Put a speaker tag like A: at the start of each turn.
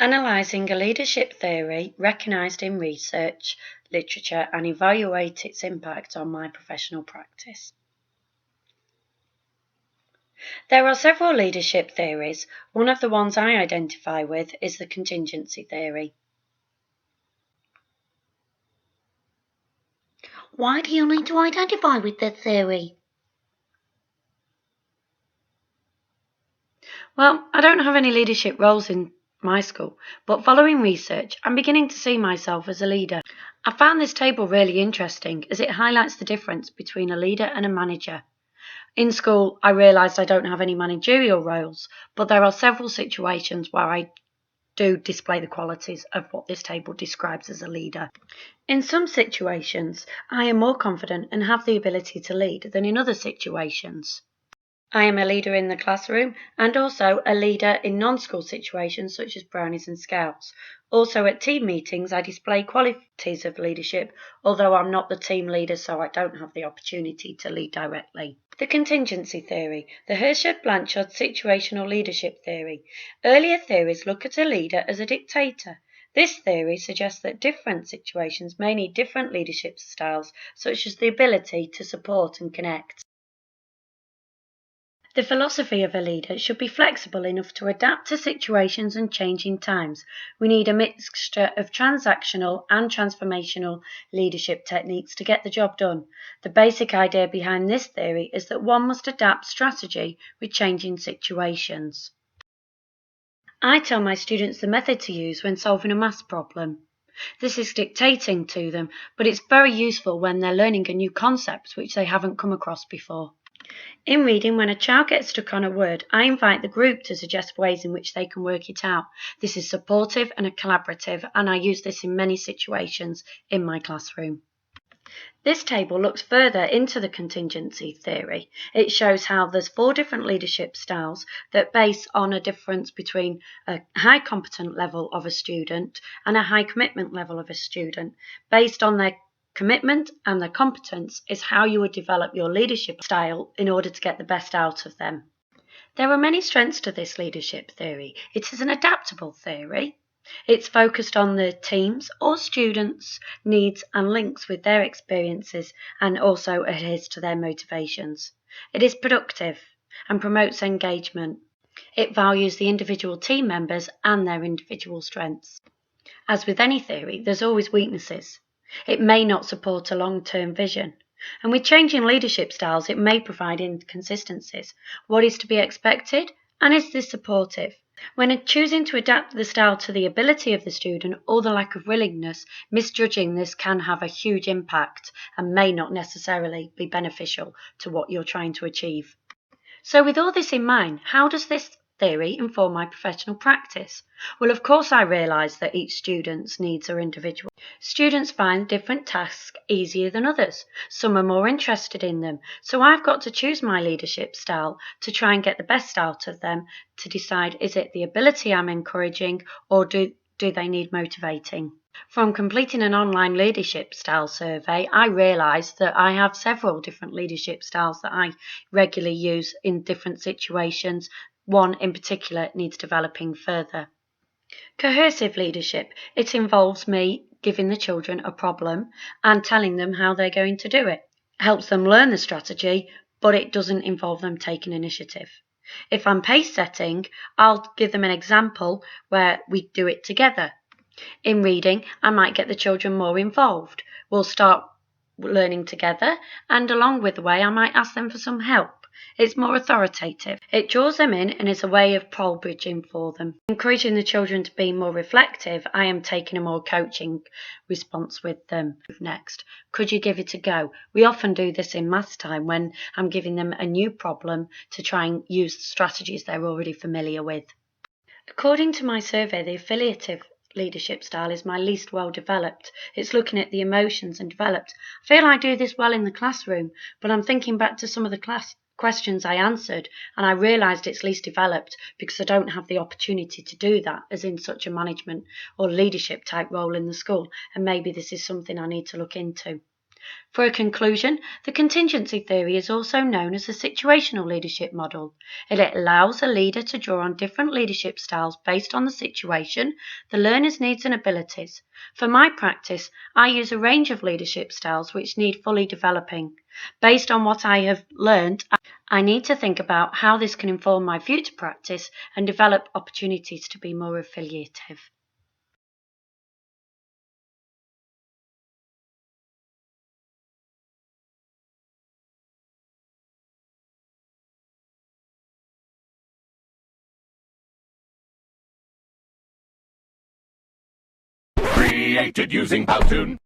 A: Analysing a leadership theory recognised in research, literature, and evaluate its impact on my professional practice. There are several leadership theories. One of the ones I identify with is the contingency theory.
B: Why do you need to identify with this theory?
A: Well, I don't have any leadership roles in my school, but following research, I'm beginning to see myself as a leader. I found this table really interesting as it highlights the difference between a leader and a manager. In school, I realised I don't have any managerial roles, but there are several situations where I do display the qualities of what this table describes as a leader. In some situations, I am more confident and have the ability to lead than in other situations. I am a leader in the classroom and also a leader in non-school situations such as brownies and scouts. Also at team meetings I display qualities of leadership, although I'm not the team leader so I don't have the opportunity to lead directly. The contingency theory, the Herschel-Blanchard situational leadership theory. Earlier theories look at a leader as a dictator. This theory suggests that different situations may need different leadership styles, such as the ability to support and connect. The philosophy of a leader should be flexible enough to adapt to situations and changing times. We need a mixture of transactional and transformational leadership techniques to get the job done. The basic idea behind this theory is that one must adapt strategy with changing situations. I tell my students the method to use when solving a maths problem. This is dictating to them, but it's very useful when they're learning a new concept which they haven't come across before. In reading, when a child gets stuck on a word, I invite the group to suggest ways in which they can work it out. This is supportive and collaborative, and I use this in many situations in my classroom. This table looks further into the contingency theory. It shows how there's 4 different leadership styles that base on a difference between a high competent level of a student and a high commitment level of a student. Based on their commitment and their competence is how you would develop your leadership style in order to get the best out of them. There are many strengths to this leadership theory. It is an adaptable theory. It's focused on the team's or students' needs and links with their experiences and also adheres to their motivations. It is productive and promotes engagement. It values the individual team members and their individual strengths. As with any theory, there's always weaknesses. It may not support a long-term vision. And with changing leadership styles, it may provide inconsistencies. What is to be expected? And is this supportive? When choosing to adapt the style to the ability of the student or the lack of willingness, misjudging this can have a huge impact and may not necessarily be beneficial to what you're trying to achieve. So with all this in mind, how does this theory inform my professional practice? Well, of course I realise that each student's needs are individual. Students find different tasks easier than others. Some are more interested in them. So I've got to choose my leadership style to try and get the best out of them to decide, is it the ability I'm encouraging or do they need motivating? From completing an online leadership style survey, I realised that I have several different leadership styles that I regularly use in different situations. One in particular needs developing further. Coercive leadership. It involves me giving the children a problem and telling them how they're going to do it. It helps them learn the strategy, but it doesn't involve them taking initiative. If I'm pace setting, I'll give them an example where we do it together. In reading, I might get the children more involved. We'll start learning together, and along with the way, I might ask them for some help. It's more authoritative. It draws them in and is a way of pole bridging for them. Encouraging the children to be more reflective, I am taking a more coaching response with them. Next, could you give it a go? We often do this in maths time when I'm giving them a new problem to try and use strategies they're already familiar with. According to my survey, the affiliative leadership style is my least well developed. It's looking at the emotions and developed. I feel I do this well in the classroom, but I'm thinking back to some of the questions I answered and I realised it's least developed because I don't have the opportunity to do that as in such a management or leadership type role in the school, and maybe this is something I need to look into. For a conclusion, the contingency theory is also known as the situational leadership model. It allows a leader to draw on different leadership styles based on the situation, the learner's needs and abilities. For my practice, I use a range of leadership styles which need fully developing. Based on what I have learned, I need to think about how this can inform my future practice and develop opportunities to be more affiliative.
C: Created using Powtoon.